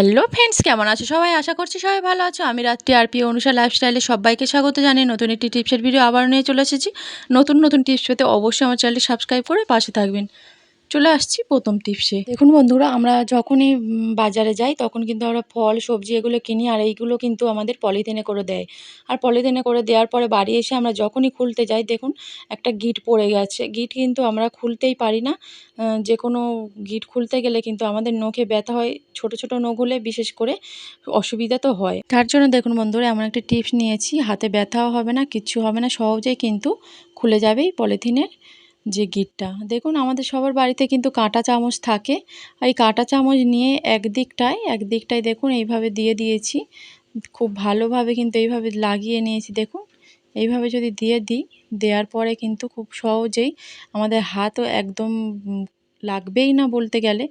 Hello friends, কেমন আছো সবাই? আশা করছি সবাই ভালো আছো। আমি রাত্রি আর প্রিয় অনুষা লাইফস্টাইলে সবাইকে স্বাগত জানিয়ে নতুন একটি টিপসের ভিডিও আবার নিয়ে চলে এসেছি। নতুন টিপস পেতে অবশ্যই আমার চ্যানেলটি সাবস্ক্রাইব করে পাশে থাকবেন। চলে আসছি প্রথম টিপসে। দেখুন বন্ধুরা, আমরা যখনই বাজারে যাই তখন কিন্তু আমরা ফল সবজি এগুলো কিনি, আর এইগুলো কিন্তু আমাদের পলিথিনে করে দেয়। আর পলিথিনে করে দেওয়ার পরে বাড়ি এসে আমরা যখনই খুলতে যাই, দেখুন একটা গিঁট পড়ে গেছে। গিঁট কিন্তু আমরা খুলতেই পারি না। যে কোনো গিঁট খুলতে গেলে কিন্তু আমাদের নখে ব্যথা হয়। ছোট ছোট নখ হলে বিশেষ করে অসুবিধা তো হয়। তার জন্য দেখুন বন্ধুরা, এমন একটা টিপস নিয়েছি, হাতে ব্যথাও হবে না, কিচ্ছু হবে না, সহজেই কিন্তু খুলে যাবে এই পলিথিনের যে গিঁটটা। দেখুন আমাদের সবার বাড়িতে কিন্তু কাঁটা চামচ থাকে। এই কাঁটা চামচ নিয়ে একদিকটায় দেখুন এইভাবে দিয়ে দিয়েছি। খুব ভালোভাবে কিন্তু এইভাবে লাগিয়ে নিয়েছি। দেখুন এইভাবে যদি দিয়ে দিই, দেওয়ার পরে কিন্তু খুব সহজেই আমাদের হাতও একদম লাগবেই না বলতে গেলে,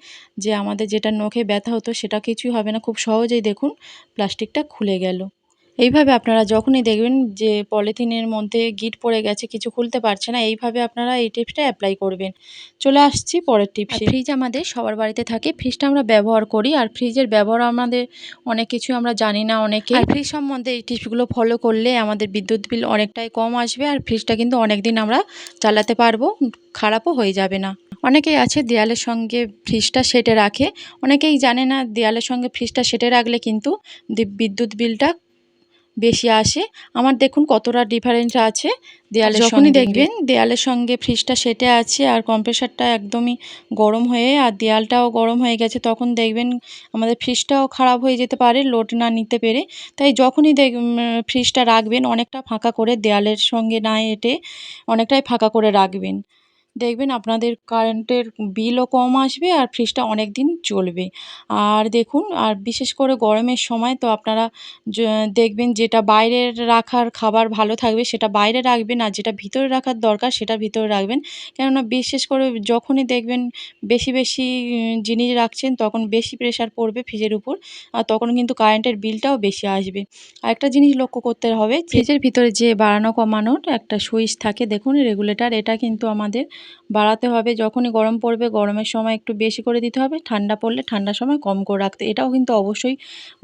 যে আমাদের যেটা নখে ব্যথা হতো সেটা কিছুই হবে না। খুব সহজেই দেখুন প্লাস্টিকটা খুলে গেল। এইভাবে আপনারা যখনই দেখবেন যে পলিথিনের মধ্যে গিঁট পড়ে গেছে, কিছু খুলতে পারছে না, এইভাবে আপনারা এই টিপসটা অ্যাপ্লাই করবেন। চলে আসছি পরের টিপসে। ফ্রিজ আমাদের সবার বাড়িতে থাকে, ফ্রিজটা আমরা ব্যবহার করি। আর ফ্রিজের ব্যবহার আমাদের অনেক কিছু আমরা জানি না অনেকে। আর ফ্রিজ সম্বন্ধে এই টিপসগুলো ফলো করলে আমাদের বিদ্যুৎ বিল অনেকটাই কম আসবে, আর ফ্রিজটা কিন্তু অনেক দিন আমরা চালাতে পারবো, খারাপও হয়ে যাবে না। অনেকেই আছে দেয়ালের সঙ্গে ফ্রিজটা সেটে রাখে, অনেকেই জানে না দেয়ালের সঙ্গে ফ্রিজটা সেটে রাখলে কিন্তু বিদ্যুৎ বিলটা বেশি আসে। আমার দেখুন কতটা ডিফারেন্স আছে দেয়ালের সঙ্গে। যখনই দেখবেন দেয়ালের সঙ্গে ফ্রিজটা সেটে আছে আর কম্প্রেসারটা একদমই গরম হয়ে আর দেয়ালটাও গরম হয়ে গেছে, তখন দেখবেন আমাদের ফ্রিজটাও খারাপ হয়ে যেতে পারে লোড না নিতে পেরে। তাই যখনই ফ্রিজটা রাখবেন অনেকটা ফাঁকা করে, দেয়ালের সঙ্গে না এঁটে অনেকটাই ফাঁকা করে রাখবেন। দেখবেন আপনাদের কারেন্টের বিলও কম আসবে আর ফ্রিজটা অনেক দিন চলবে। আর দেখুন, আর বিশেষ করে গরমের সময় তো আপনারা দেখবেন যেটা বাইরের রাখার খাবার ভালো থাকবে সেটা বাইরে রাখবেন, আর যেটা ভিতরে রাখার দরকার সেটা ভিতরে রাখবেন। কেননা বিশেষ করে যখনই দেখবেন বেশি জিনিস রাখছেন তখন বেশি প্রেশার পড়বে ফ্রিজের উপর, আর তখন কিন্তু কারেন্টের বিলটাও বেশি আসবে। আরেকটা জিনিস লক্ষ্য করতে হবে, ফ্রিজের ভিতরে যে বাড়ানো কমানোর একটা সুইচ থাকে, দেখুন রেগুলেটর, এটা কিন্তু আমাদের বাড়াতে হবে। যখনই গরম পড়বে গরমের সময় একটু বেশি করে দিতে হবে, ঠান্ডা পড়লে ঠান্ডার সময় কম করে রাখতে, এটাও কিন্তু অবশ্যই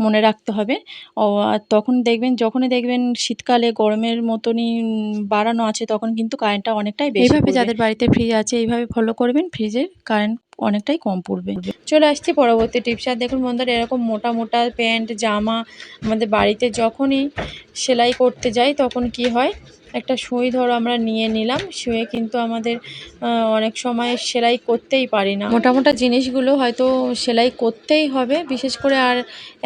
মনে রাখতে হবে। আর তখন দেখবেন যখনই দেখবেন শীতকালে গরমের মতনই বাড়ানো আছে, তখন কিন্তু কারেন্টটা অনেকটাই বেশি পড়বে। যাদের বাড়িতে ফ্রিজ আছে এইভাবে ফলো করবেন, ফ্রিজের কারেন্ট অনেকটাই কম পড়বে। চলে আসছি পরবর্তী টিপস। আর দেখুন বন্ধুরা, এরকম মোটা মোটা প্যান্ট জামা আমাদের বাড়িতে যখনই সেলাই করতে যাই তখন কি হয়, একটা সুই ধরো আমরা নিয়ে নিলাম, শুয়ে কিন্তু আমাদের অনেক সময় সেলাই করতেই পারি না। মোটা জিনিসগুলো হয়তো সেলাই করতেই হবে বিশেষ করে, আর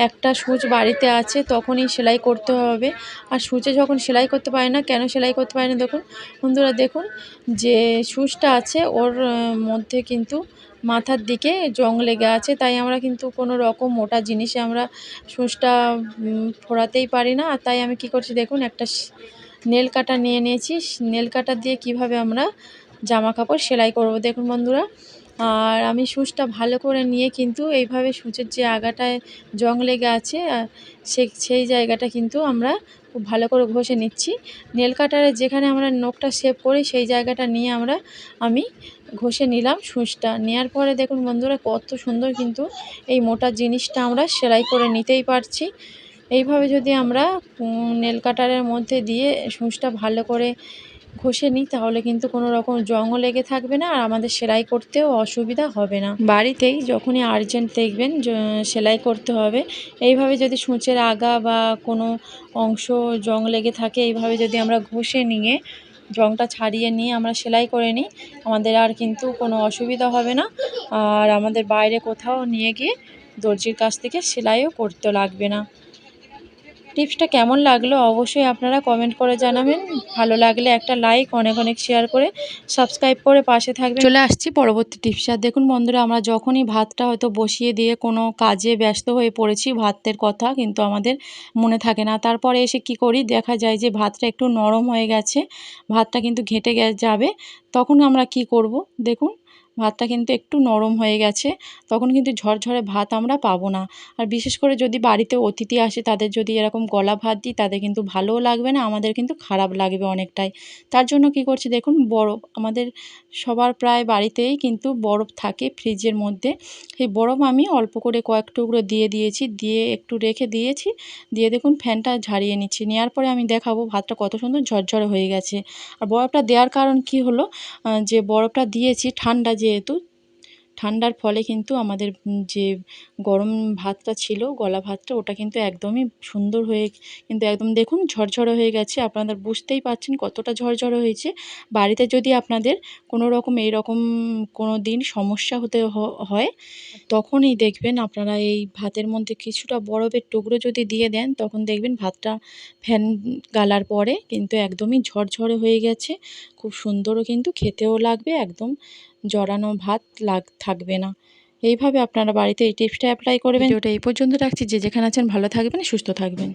একটা সূচ বাড়িতে আছে তখনই সেলাই করতে হবে। আর সূচে যখন সেলাই করতে পারি না, কেন সেলাই করতে পারি না দেখুন বন্ধুরা, দেখুন যে সূচটা আছে ওর মধ্যে কিন্তু মাথার দিকে জং লেগে আছে, তাই আমরা কিন্তু কোনো রকম মোটা জিনিসে আমরা সূচটা ফোরাতেই পারি না। আর তাই আমি কি করছি দেখুন, একটা নেল কাটার নিয়ে নিয়েছি। নেল কাটার দিয়ে কিভাবে আমরা জামা কাপড় সেলাই করব দেখুন বন্ধুরা। আর আমি সূচটা ভালো করে নিয়ে কিন্তু এইভাবে সূচের যে আগাটায় জং লেগে আছে সেই জায়গাটা কিন্তু আমরা খুব ভালো করে ঘষে নিচ্ছি। নেল কাটারে যেখানে আমরা নখটা শেভ করি সেই জায়গাটা নিয়ে আমি ঘষে নিলাম সূচটা। নেওয়ার পরে দেখুন বন্ধুরা কত সুন্দর কিন্তু এই মোটা জিনিসটা আমরা সেলাই করে নিতেই পারছি। এইভাবে যদি আমরা নেল কাটারের মধ্যে দিয়ে সূচটা ভালো করে ঘষে নিই তাহলে কিন্তু কোনো রকম জংও লেগে থাকবে না, আর আমাদের সেলাই করতেও অসুবিধা হবে না। বাড়িতেই যখনই আর্জেন্ট দেখবেন সেলাই করতে হবে, এইভাবে যদি সূচের আগা বা কোনো অংশ জং লেগে থাকে, এইভাবে যদি আমরা ঘষে নিয়ে জংটা ছাড়িয়ে নিয়ে আমরা সেলাই করে নিই, আমাদের আর কিন্তু কোনো অসুবিধা হবে না। আর আমাদের বাইরে কোথাও নিয়ে গিয়ে দর্জির কাছ থেকে সেলাইও করতে লাগবে না। টিপসটা কেমন লাগলো অবশ্যই আপনারা কমেন্ট করে জানাবেন। ভালো লাগলে একটা লাইক, অনেক শেয়ার করে সাবস্ক্রাইব করে পাশে থাকবেন। চলে আসছি পরবর্তী টিপস। আর দেখুন বন্ধুরা, আমরা যখনই ভাতটা হয়তো বসিয়ে দিয়ে কোনো কাজে ব্যস্ত হয়ে পড়েছি, ভাতের কথা কিন্তু আমাদের মনে থাকে না, তারপরে এসে কি করি, দেখা যায় যে ভাতটা একটু নরম হয়ে গেছে, ভাতটা কিন্তু ঘেঁটে যাবে, তখন আমরা কি করব দেখুন, ভাতটা কিন্তু একটু নরম হয়ে গেছে, তখন কিন্তু ঝরঝরে ভাত আমরা পাবো না। আর বিশেষ করে যদি বাড়িতে অতিথি আসে তাদের যদি এরকম গলা ভাত দিই তাদের কিন্তু ভালোও লাগবে না, আমাদের কিন্তু খারাপ লাগবে অনেকটাই। তার জন্য কি করছি দেখুন, বরফ আমাদের সবার প্রায় বাড়িতেই কিন্তু বরফ থাকে ফ্রিজের মধ্যে। সেই বরফ আমি অল্প করে কয়েক টুকরো দিয়ে দিয়েছি, দিয়ে একটু রেখে দিয়েছি, দিয়ে দেখুন ফ্যানটা ঝারিয়ে নিচ্ছি। নেওয়ার পরে আমি দেখাবো ভাতটা কত সুন্দর ঝরঝরে হয়ে গেছে। আর বরফটা দেওয়ার কারণ কি হলো, যে বরফটা দিয়েছি ঠান্ডা যেহেতু, ঠান্ডার ফলে কিন্তু আমাদের যে গরম ভাতটা ছিল, গলা ভাতটা, ওটা কিন্তু একদমই সুন্দর হয়ে কিন্তু একদম দেখুন ঝরঝরে হয়ে গেছে। আপনারা বুঝতেই পারছেন কতটা ঝরঝরে হয়েছে। বাড়িতে যদি আপনাদের কোনো রকম এইরকম কোনো দিন সমস্যা হতে হয়, তখনই দেখবেন আপনারা এই ভাতের মধ্যে কিছুটা বরফের টুকরো যদি দিয়ে দেন, তখন দেখবেন ভাতটা ফ্যান গালার পরে কিন্তু একদমই ঝরঝরে হয়ে গেছে। খুব সুন্দরও কিন্তু খেতেও লাগবে, একদম জড়ানো ভাত থাকবে না। এইভাবে আপনারা বাড়িতে এই টিপসটা অ্যাপ্লাই করবেন। ভিডিওটা এই পর্যন্ত রাখছি। যে যেখানে আছেন ভালো থাকবেন, সুস্থ থাকবেন।